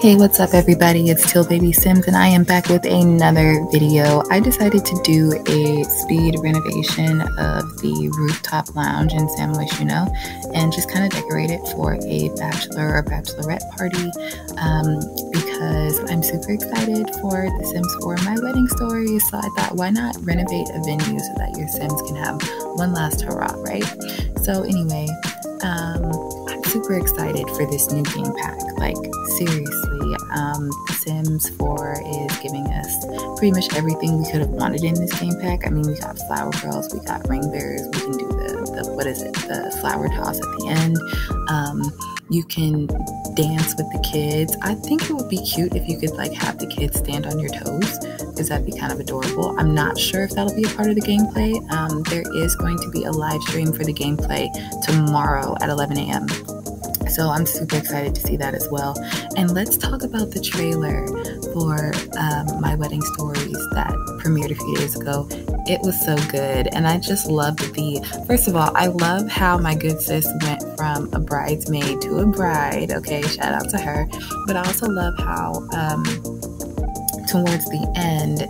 Hey, what's up everybody? It's Till Baby Sims and I am back with another video. I decided to do a speed renovation of the rooftop lounge in San Muyshuno and just kind of decorate it for a bachelor or bachelorette party because I'm super excited for The Sims 4 My Wedding Story. So I thought, why not renovate a venue so that your Sims can have one last hurrah, right? So anyway, I'm super excited for this new game pack. Like, seriously, The Sims 4 is giving us pretty much everything we could have wanted in this game pack. I mean, we got flower girls, we got ring bearers, we can do the flower toss at the end. You can dance with the kids. I think it would be cute if you could like have the kids stand on your toes, because that'd be kind of adorable. I'm not sure if that'll be a part of the gameplay. There is going to be a live stream for the gameplay tomorrow at 11 a.m. So I'm super excited to see that as well. And let's talk about the trailer for My Wedding Stories that premiered a few days ago. It was so good, and I just loved first of all, I love how my good sis went from a bridesmaid to a bride. Okay, shout out to her. But I also love how towards the end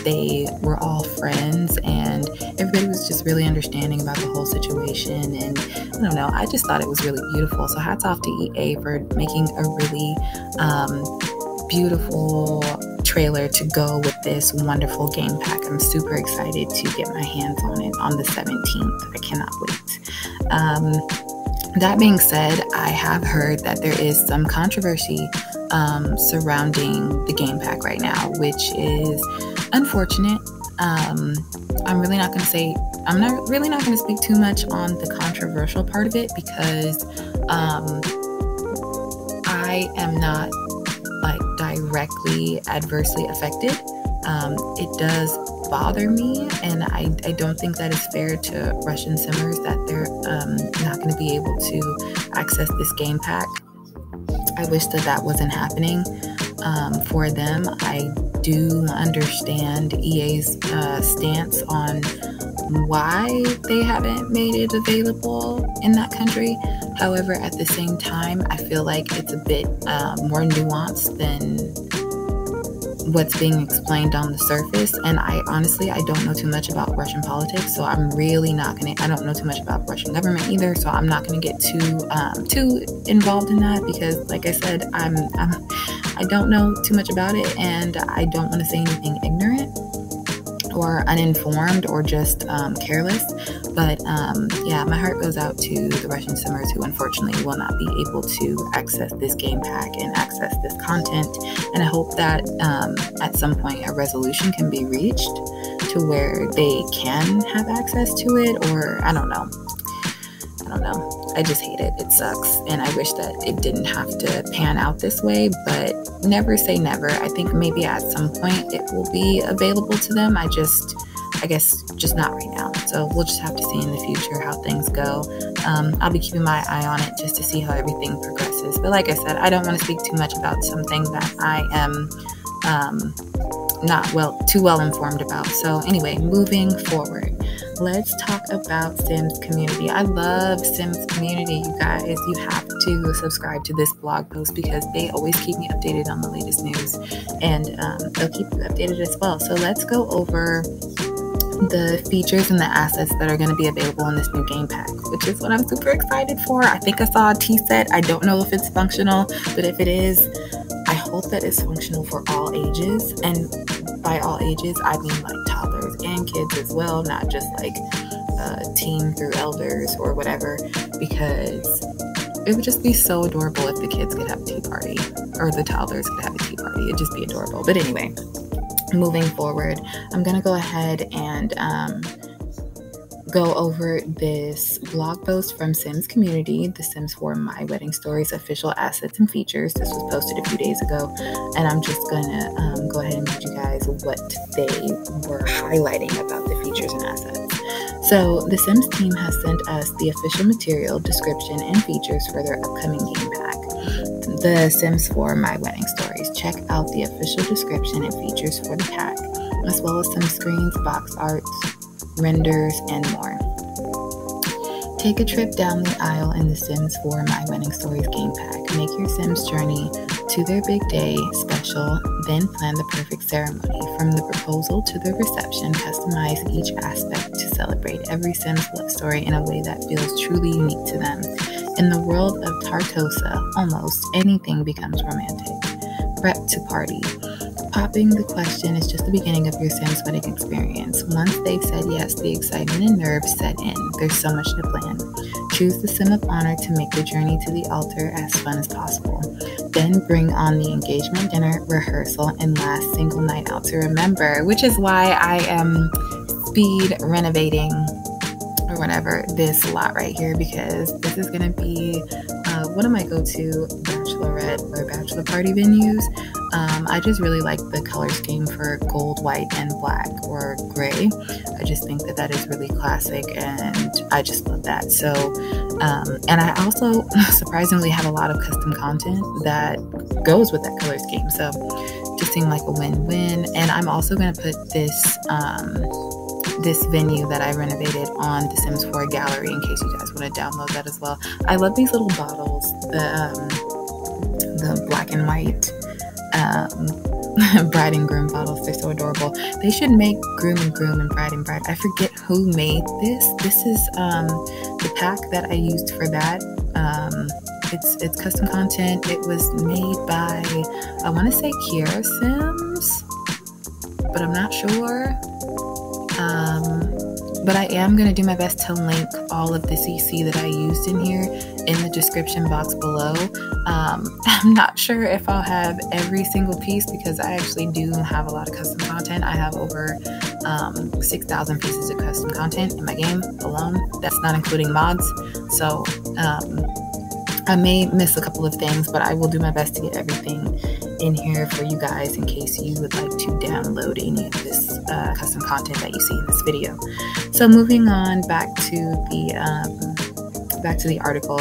they were all friends and everybody was just really understanding about the whole situation. And I don't know, I just thought it was really beautiful. So hats off to EA for making a really beautiful trailer to go with this wonderful game pack. I'm super excited to get my hands on it on the 17th. I cannot wait. That being said, I have heard that there is some controversy surrounding the game pack right now, which is unfortunate. I'm not really not going to speak too much on the controversial part of it, because I am not like directly adversely affected. It does bother me, and I don't think that it's fair to Russian simmers that they're not going to be able to access this game pack. I wish that wasn't happening for them. I do understand EA's stance on why they haven't made it available in that country. However, at the same time, I feel like it's a bit more nuanced than what's being explained on the surface. And I don't know too much about Russian politics, so I'm really not gonna. I don't know too much about Russian government either, so I'm not gonna get too involved in that, because, like I said, I don't know too much about it, and I don't want to say anything ignorant or uninformed or just careless. But yeah, my heart goes out to the Russian simmers who unfortunately will not be able to access this game pack and access this content. And I hope that at some point a resolution can be reached to where they can have access to it, or I don't know. I just hate it. It sucks. And I wish that it didn't have to pan out this way, but never say never. I think maybe at some point it will be available to them. I guess just not right now. So we'll just have to see in the future how things go. I'll be keeping my eye on it just to see how everything progresses. But like I said, I don't want to speak too much about something that I am not too well informed about. So anyway, moving forward, let's talk about Sims Community. I love Sims Community, you guys. You have to subscribe to this blog post because they always keep me updated on the latest news, and they'll keep you updated as well. So let's go over the features and the assets that are going to be available in this new game pack, which is what I'm super excited for. I think I saw a tea set. I don't know if it's functional, but if it is, I hope that it's functional for all ages. And by all ages, I mean like toddlers and kids as well, not just like teen through elders or whatever, because it would just be so adorable if the kids could have a tea party, or the toddlers could have a tea party. It'd just be adorable. But anyway, moving forward, I'm going to go ahead and go over this blog post from Sims Community, The Sims 4 My Wedding Stories Official Assets and Features. This was posted a few days ago, and I'm just going to go ahead and read you guys what they were highlighting about the features and assets. So the Sims team has sent us the official material, description, and features for their upcoming game pack, The Sims 4 My Wedding Stories. Check out the official description and features for the pack, as well as some screens, box arts, renders, and more. Take a trip down the aisle in The Sims 4 My Wedding Stories game pack. Make your Sims journey to their big day special, then plan the perfect ceremony. From the proposal to the reception, customize each aspect to celebrate every Sims love story in a way that feels truly unique to them. In the world of Tartosa, almost anything becomes romantic. Prep to party. Popping the question is just the beginning of your Sims wedding experience. Once they've said yes, the excitement and nerves set in. There's so much to plan. Choose the Sim of honor to make the journey to the altar as fun as possible. Then bring on the engagement dinner, rehearsal, and last single night out to remember, which is why I am speed renovating or whatever this lot right here, because this is going to be one of my go-to bachelorette or bachelor party venues. I just really like the color scheme for gold, white, and black or gray. I just think that that is really classic, and I just love that. So, and I also surprisingly have a lot of custom content that goes with that color scheme. So, just seemed like a win-win. And I'm also going to put this this venue that I renovated on the Sims 4 gallery in case you guys want to download that as well. I love these little bottles, the black and white bride and groom bottles. They're so adorable. They should make groom and groom and bride and bride. I forget who made this. This is the pack that I used for that. It's custom content. It was made by, I want to say Kiara Sims, but I'm not sure. But I am going to do my best to link all of the CC that I used in here in the description box below. I'm not sure if I'll have every single piece because I actually do have a lot of custom content. I have over 6,000 pieces of custom content in my game alone. That's not including mods. So I may miss a couple of things, but I will do my best to get everything in here for you guys in case you would like to download any of this custom content that you see in this video. So moving on back to the article.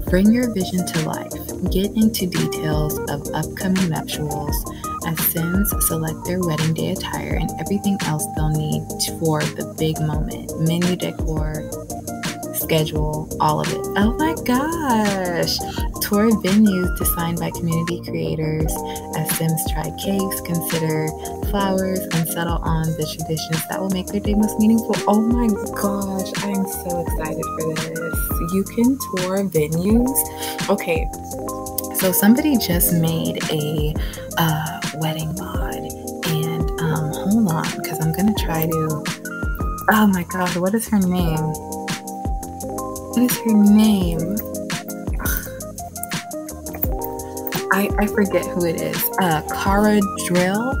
Bring your vision to life. Get into details of upcoming nuptials as Sims select their wedding day attire and everything else they'll need for the big moment. Menu decor, schedule, all of it. Oh my gosh! Tour venues designed by community creators as Sims try cakes, consider flowers, and settle on the traditions that will make their day most meaningful. Oh my gosh, I am so excited for this. You can tour venues. Okay, so somebody just made a wedding mod, and hold on, because I'm gonna try to. Oh my gosh, what is her name? What is her name? I forget who it is. Cara Drill.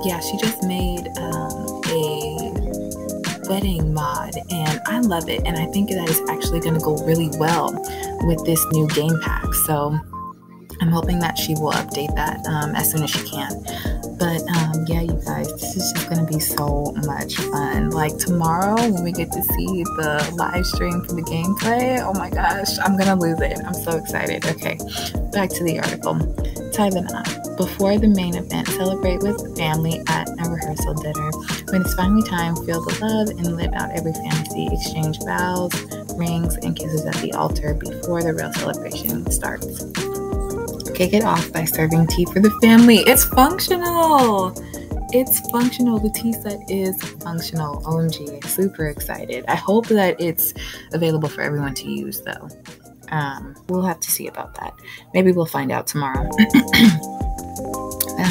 Yeah, she just made a wedding mod, and I love it. And I think that is actually going to go really well with this new game pack. So I'm hoping that she will update that as soon as she can. But yeah, you guys, this is just going to be so much fun. Like tomorrow when we get to see the live stream for the gameplay, oh my gosh, I'm going to lose it. I'm so excited. Okay, back to the article. Tie the knot. Before the main event, celebrate with family at a rehearsal dinner. When it's finally time, feel the love and live out every fantasy. Exchange vows, rings, and kisses at the altar before the real celebration starts. Kick it off by serving tea for the family. It's functional. It's functional. The tea set is functional. OMG. Super excited. I hope that it's available for everyone to use though. We'll have to see about that. Maybe we'll find out tomorrow.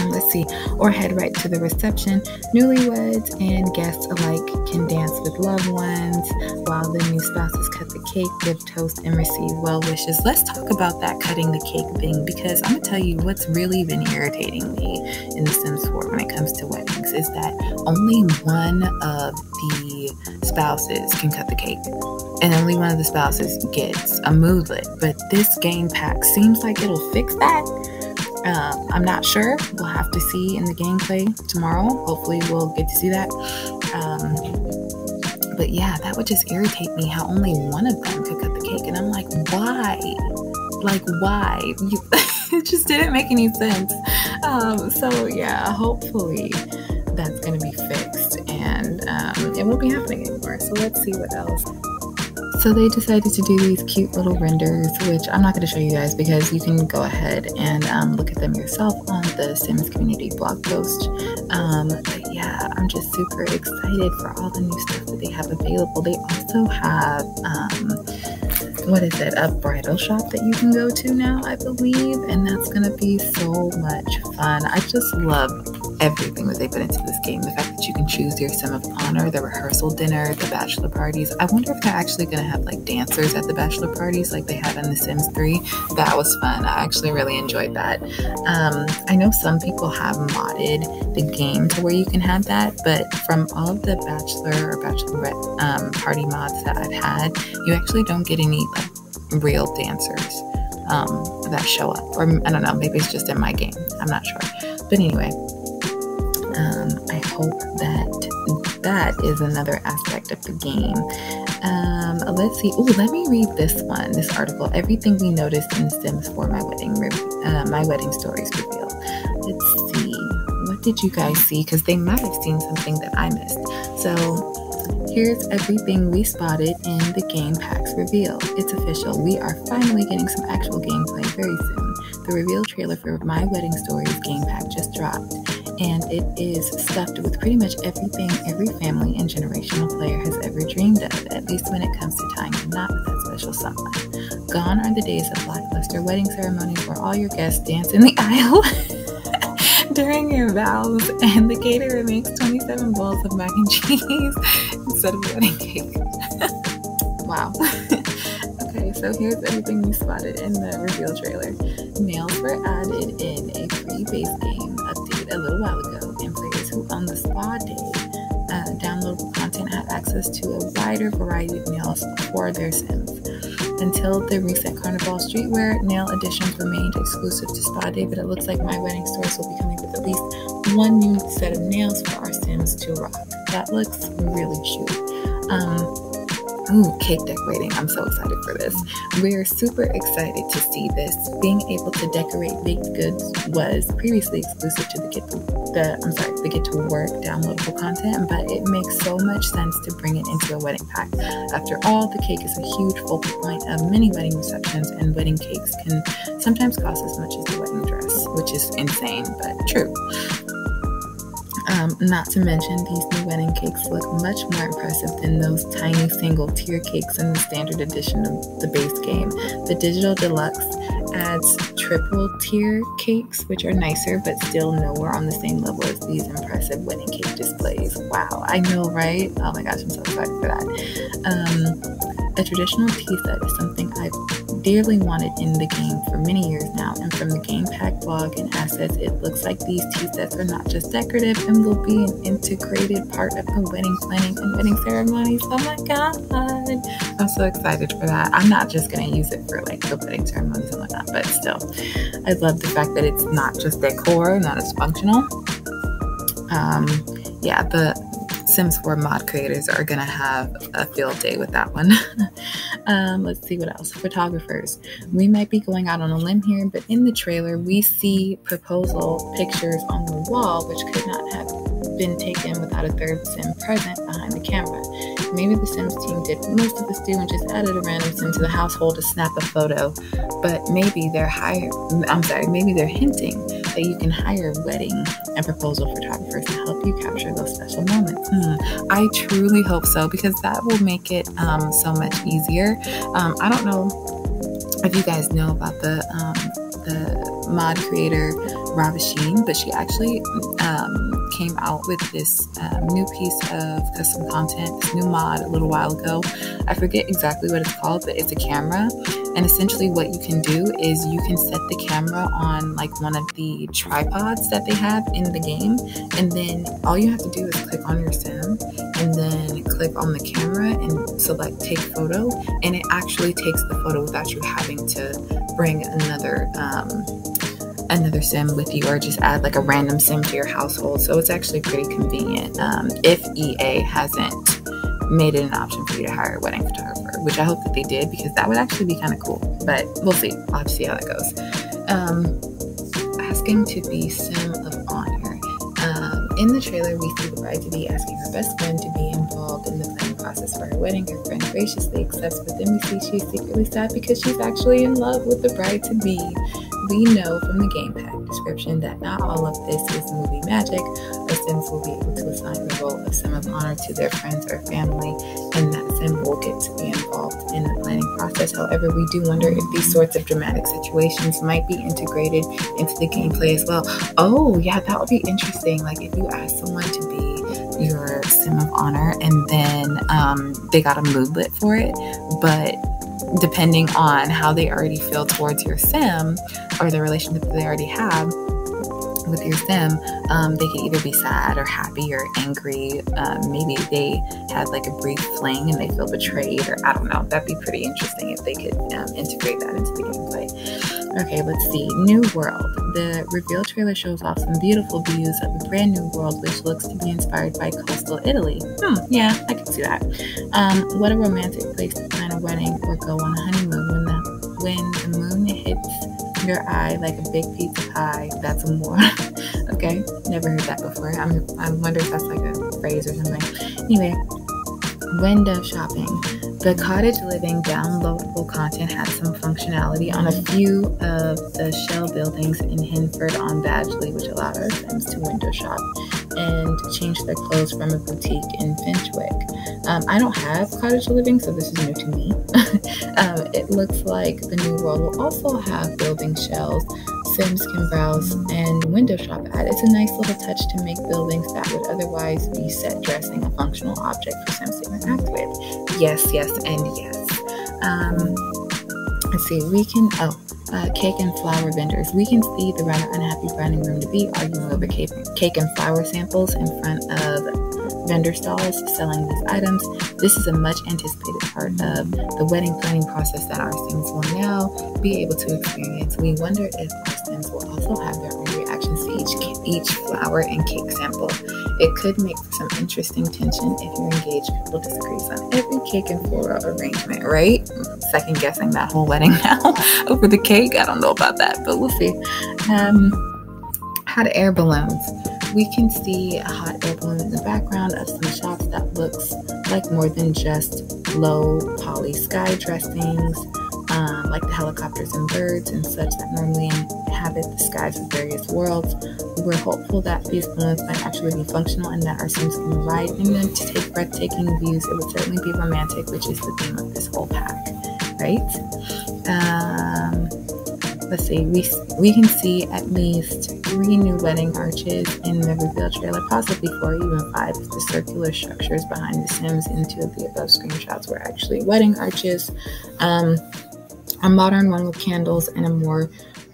Let's see. Or head right to the reception. Newlyweds and guests alike can dance with loved ones while the new spouses cut the cake, give toast, and receive well wishes. Let's talk about that cutting the cake thing, because I'm going to tell you what's really been irritating me in The Sims 4 when it comes to weddings is that only one of the spouses can cut the cake. And only one of the spouses gets a moodlet. But this game pack seems like it'll fix that. I'm not sure. We'll have to see in the gameplay tomorrow. Hopefully we'll get to see that. But yeah, that would just irritate me how only one of them could cut the cake. And I'm like, why? Like, why? It just didn't make any sense. So yeah, hopefully that's going to be fixed and it won't be happening anymore. So let's see what else. So they decided to do these cute little renders, which I'm not going to show you guys because you can go ahead and look at them yourself on the Sims community blog post. But yeah, I'm just super excited for all the new stuff that they have available. They also have, a bridal shop that you can go to now, I believe, and that's going to be so much fun. I just love everything that they put into this game. The fact that you can choose your sim of honor, the rehearsal dinner, the bachelor parties. I wonder if they're actually going to have like dancers at the bachelor parties like they had in The Sims 3. That was fun. I actually really enjoyed that. I know some people have modded the game to where you can have that, but from all of the bachelor or bachelorette party mods that I've had, you actually don't get any like real dancers that show up. Or I don't know, maybe it's just in my game. I'm not sure. But anyway, I hope that is another aspect of the game. Let's see. Oh, let me read this article. Everything we noticed in Sims 4 My Wedding Stories reveal. Let's see. What did you guys see? Because they might have seen something that I missed. So here's everything we spotted in the game packs reveal. It's official. We are finally getting some actual gameplay very soon. The reveal trailer for My Wedding Stories game pack just dropped, and it is stuffed with pretty much everything every family and generational player has ever dreamed of, at least when it comes to tying a knot with that special someone. Gone are the days of lackluster wedding ceremonies where all your guests dance in the aisle during your vows, and the caterer makes 27 bowls of mac and cheese instead of wedding cake. Wow. Okay, so here's everything we spotted in the reveal trailer. Nails were added in a free base game update a little while ago, and players who own the spa day downloadable content have access to a wider variety of nails for their Sims. Until the recent Carnival Streetwear, nail additions remained exclusive to Spa Day, but it looks like My Wedding Stories will be coming with at least one new set of nails for our Sims to rock. That looks really cute. Ooh, cake decorating. I'm so excited for this. We're super excited to see this. Being able to decorate baked goods was previously exclusive to the Get to Work downloadable content, but it makes so much sense to bring it into a wedding pack. After all, the cake is a huge focal point of many wedding receptions, and wedding cakes can sometimes cost as much as the wedding dress, which is insane, but true. Not to mention, these new wedding cakes look much more impressive than those tiny single tier cakes in the standard edition of the base game. The Digital Deluxe adds triple tier cakes, which are nicer, but still nowhere on the same level as these impressive wedding cake displays. Wow, I know, right? Oh my gosh, I'm so excited for that. A traditional tea set is something I've dearly wanted in the game for many years now, and from the game pack blog and assets, it looks like these tea sets are not just decorative and will be an integrated part of the wedding planning and wedding ceremonies. Oh my god, I'm so excited for that. I'm not just going to use it for like the wedding ceremonies and whatnot, but still, I love the fact that it's not just decor and that it's functional. Yeah, the Sims 4 mod creators are going to have a field day with that one. Let's see what else. Photographers. We might be going out on a limb here, but in the trailer, we see proposal pictures on the wall, which could not have been taken without a third Sim present behind the camera. Maybe the Sims team did what most of us do and just added a random Sim to the household to snap a photo, but maybe they're hinting that you can hire wedding and proposal photographers to help you capture those special moments. I truly hope so, because that will make it so much easier. I don't know if you guys know about the mod creator Ravasheen, but she actually came out with this new piece of custom content, this new mod a little while ago. I forget exactly what it's called, but it's a camera. And essentially what you can do is you can set the camera on like one of the tripods that they have in the game. And then all you have to do is click on your Sim and then click on the camera and select take photo. And it actually takes the photo without you having to bring another Sim with you or just add like a random Sim to your household. So it's actually pretty convenient if EA hasn't made it an option for you to hire a wedding photographer, which I hope that they did, because that would actually be kind of cool, but we'll see. I'll have to see how that goes. Asking to be Sim of Honor. In the trailer, we see the bride-to-be asking her best friend to be involved in the planning process process for her wedding. Her friend graciously accepts, but then we see she's secretly sad because she's actually in love with the bride-to-be. We know from the game pack description that not all of this is movie magic. Our Sims will be able to assign the role of Sim of Honor to their friends or family, and that Sim will get to be involved in the planning process. However, we do wonder if these sorts of dramatic situations might be integrated into the gameplay as well. Oh, yeah, that would be interesting. Like if you ask someone to be your Sim of Honor and then they got a moodlet for it, but depending on how they already feel towards your Sim or the relationship that they already have with your Sim, they could either be sad or happy or angry. Maybe they had like a brief fling and they feel betrayed, or I don't know. That'd be pretty interesting if they could integrate that into the gameplay. Okay, let's see. New world. The reveal trailer shows off some beautiful views of a brand new world, which looks to be inspired by coastal Italy. Yeah, I can see that. What a romantic place to plan a wedding or go on a honeymoon when the moon hits your eye like a big pizza pie. That's a more. Okay, never heard that before. I wonder if that's like a phrase or something. Anyway, window shopping. The cottage living downloadable content had some functionality on a few of the shell buildings in Hinford on Badgley, which allowed our Sims to window shop and change their clothes from a boutique in Finchwick. I don't have cottage living, so this is new to me. It looks like the new world will also have building shells Sims can browse and window shop at. It's a nice little touch to make buildings that would otherwise be set dressing a functional object for Sims to interact with. Yes, and yes. Let's see, we can, cake and flower vendors. We can see the rather unhappy branding room to be arguing over cake and flower samples in front of vendor stalls selling these items. This is a much anticipated part of the wedding planning process that our Sims will now be able to experience. We wonder if our Sims will also have their own reactions to each flower and cake sample. It could make for some interesting tension if your engaged couple disagrees on every cake and floral arrangement, right? Second guessing that whole wedding now over the cake. I don't know about that, but we'll see. Hot air balloons. We can see a hot air balloon in the background of some shots that looks like more than just low poly sky dressings, like the helicopters and birds and such that normally inhabit the skies of various worlds. We're hopeful that these balloons might actually be functional and that our Sims can ride in them to take breathtaking views. It would certainly be romantic, which is the theme of this whole pack, right? Let's see, we can see at least 3 new wedding arches in the reveal trailer, possibly 4, even 5 if the circular structures behind the Sims in 2 of the above screenshots were actually wedding arches. A modern one with candles and a more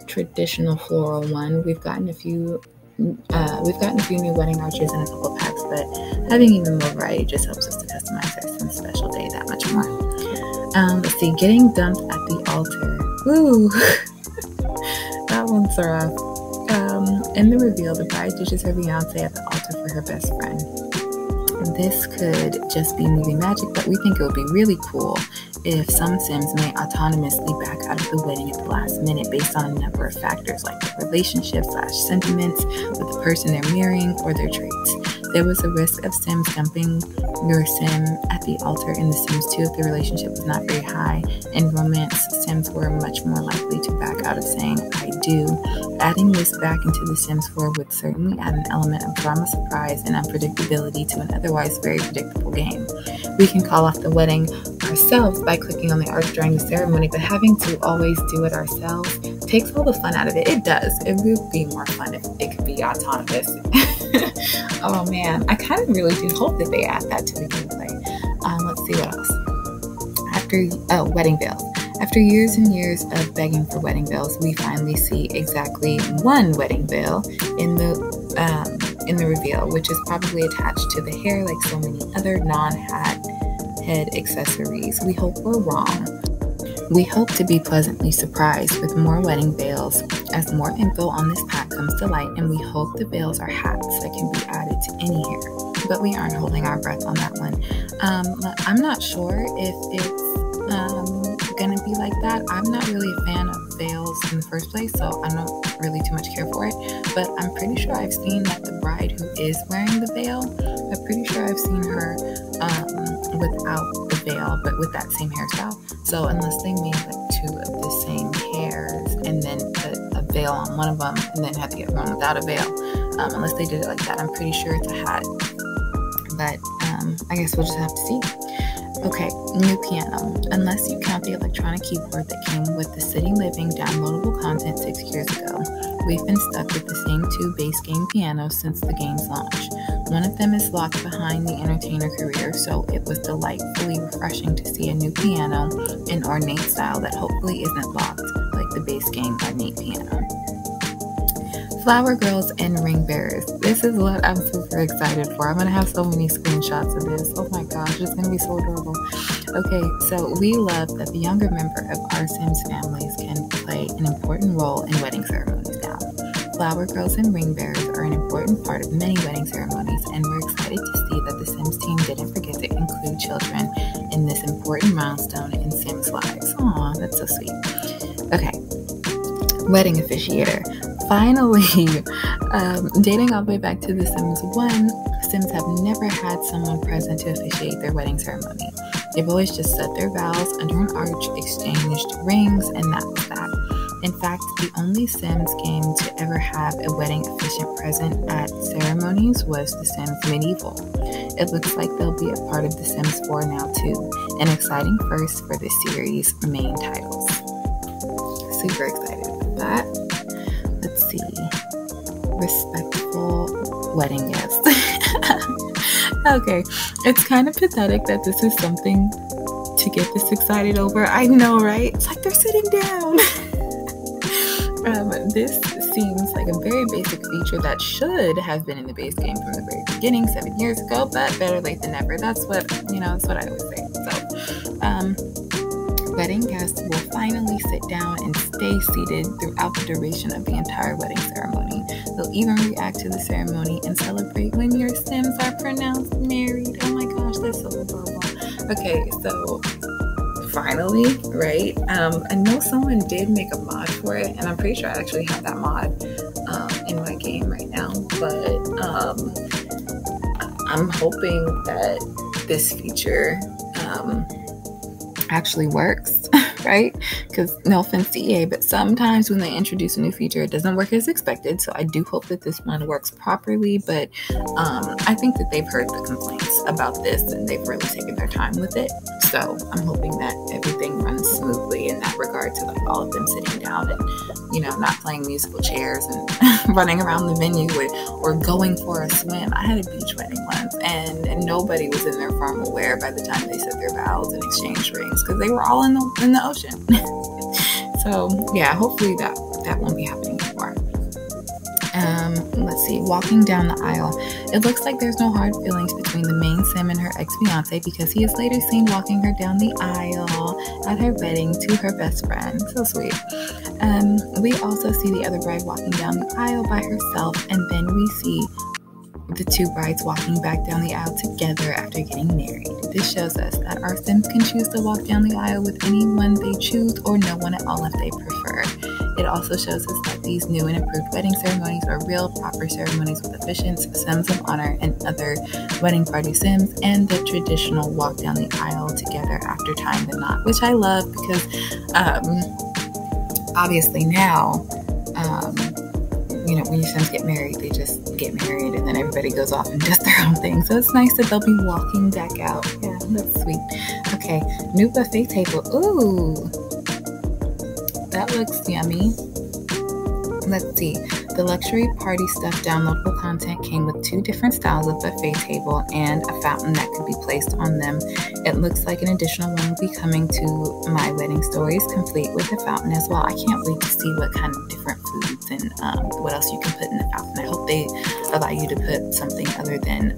traditional floral one. We've gotten a few new wedding arches in a couple packs, but having even more variety just helps us to customize our Sims special day that much more. Let's see, getting dumped at the altar. Ooh. That one's rough. In the reveal, the bride dishes her fiancé at the altar for her best friend. This could just be movie magic, but we think it would be really cool if some Sims may autonomously back out of the wedding at the last minute based on a number of factors like their relationship/sentiments with the person they're marrying or their traits. There was a risk of Sims dumping your Sim at the altar in The Sims 2 if the relationship was not very high. In romance, Sims were much more likely to back out of saying, I do. Adding this back into The Sims 4 would certainly add an element of drama, surprise, and unpredictability to an otherwise very predictable game. We can call off the wedding ourselves by clicking on the arch during the ceremony, but having to always do it ourselves takes all the fun out of it. It does. It would be more fun if it could be autonomous. Oh man, I kind of really do hope that they add that to the gameplay. Let's see what else. Wedding veils. After years and years of begging for wedding veils, we finally see exactly 1 wedding veil in the reveal, which is probably attached to the hair like so many other non-hat head accessories. We hope we're wrong. We hope to be pleasantly surprised with more wedding veils as more info on this pack comes to light, and we hope the veils are hats that can be added to any hair, but we aren't holding our breath on that one. I'm not sure if it's gonna be like that. I'm not really a fan of veils in the first place, so I don't really too much care for it, but I'm pretty sure I've seen that the bride who is wearing the veil, I'm pretty sure I've seen her without the veil, but with that same hairstyle. So unless they made like 2 of the same hairs and then put a veil on one of them and then had to get one without a veil, unless they did it like that, I'm pretty sure it's a hat. But I guess we'll just have to see. Okay, new piano. Unless you count the electronic keyboard that came with the City Living downloadable content 6 years ago, we've been stuck with the same 2 base game pianos since the game's launch. One of them is locked behind the entertainer career, so it was delightfully refreshing to see a new piano in ornate style that hopefully isn't locked like the base game ornate piano. Flower girls and ring bearers. This is what I'm super excited for. I'm going to have so many screenshots of this. Oh my gosh, it's going to be so adorable. Okay, so we love that the younger member of our Sims families can play an important role in wedding ceremonies now. Flower girls and ring bearers are an important part of many wedding ceremonies, and we're excited to see that the Sims team didn't forget to include children in this important milestone in Sims' lives. Aw, that's so sweet. Okay, wedding officiator. Finally, dating all the way back to The Sims 1, Sims have never had someone present to officiate their wedding ceremony. They've always just said their vows under an arch, exchanged rings, and that was that. In fact, the only Sims game to ever have a wedding officiant present at ceremonies was The Sims Medieval. It looks like they'll be a part of The Sims 4 now too, an exciting first for the series' main titles. Super excited about that. Let's see. Respectful wedding guests. Okay, it's kind of pathetic that this is something to get this excited over. I know, right? It's like they're sitting down. This seems like a very basic feature that should have been in the base game from the very beginning 7 years ago, but better late than never. That's what I always say. So, wedding guests will finally sit down and stay seated throughout the duration of the entire wedding ceremony. They'll even react to the ceremony and celebrate when your Sims are pronounced married. Oh my gosh, that's so adorable. Okay, so finally, right? I know someone did make a mod for it, and I'm pretty sure I actually have that mod in my game right now, but I'm hoping that this feature actually works, right? Because no offense to EA, but sometimes when they introduce a new feature, it doesn't work as expected. So I do hope that this one works properly, but I think that they've heard the complaints about this and they've really taken their time with it. So I'm hoping that everything runs smoothly in that regard, to like all of them sitting down and, not playing musical chairs and running around the venue or going for a swim. I had a beach wedding once and nobody was in their formal wear by the time they said their vows and exchanged rings because they were all in the ocean. So yeah, hopefully that won't be happening anymore. Let's see, walking down the aisle. It looks like there's no hard feelings between the main Sim and her ex-fiance because he is later seen walking her down the aisle at her wedding to her best friend. So sweet. We also see the other bride walking down the aisle by herself, and then we see the 2 brides walking back down the aisle together after getting married. This shows us that our Sims can choose to walk down the aisle with anyone they choose or no one at all if they prefer. It also shows us that these new and improved wedding ceremonies are real, proper ceremonies with officiants, Sims of honor, and other wedding party Sims, and the traditional walk down the aisle together after tying the knot, which I love because obviously now, when your Sims get married, they just get married and then everybody goes off and does their own thing. So it's nice that they'll be walking back out. Yeah, that's sweet. Okay, new buffet table. Ooh, that looks yummy. Let's see. The luxury party stuff downloadable content came with 2 different styles of buffet table and a fountain that could be placed on them. It looks like an additional one will be coming to My Wedding Stories, complete with a fountain as well. I can't wait to see what kind of different foods and what else you can put in the fountain. I hope they allow you to put something other than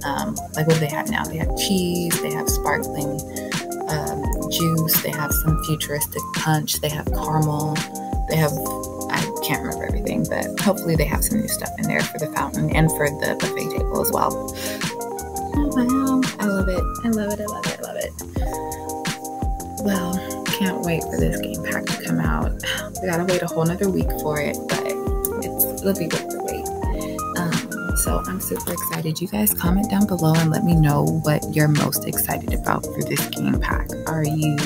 like what they have now. They have cheese, they have sparkling juice, they have some futuristic punch, they have caramel, they have, I can't remember everything, but hopefully they have some new stuff in there for the fountain and for the buffet table as well. Oh wow, I love it. I love it, I love it, I love it. Well, can't wait for this game pack to come out. We gotta wait a whole nother week for it, but it'll be worth the wait. So I'm super excited. You guys comment down below and let me know what you're most excited about for this game pack. Are you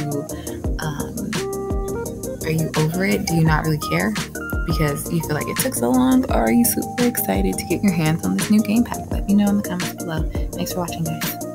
over it? Do you not really care because you feel like it took so long? Or are you super excited to get your hands on this new game pack? Let me know in the comments below. Thanks for watching, guys.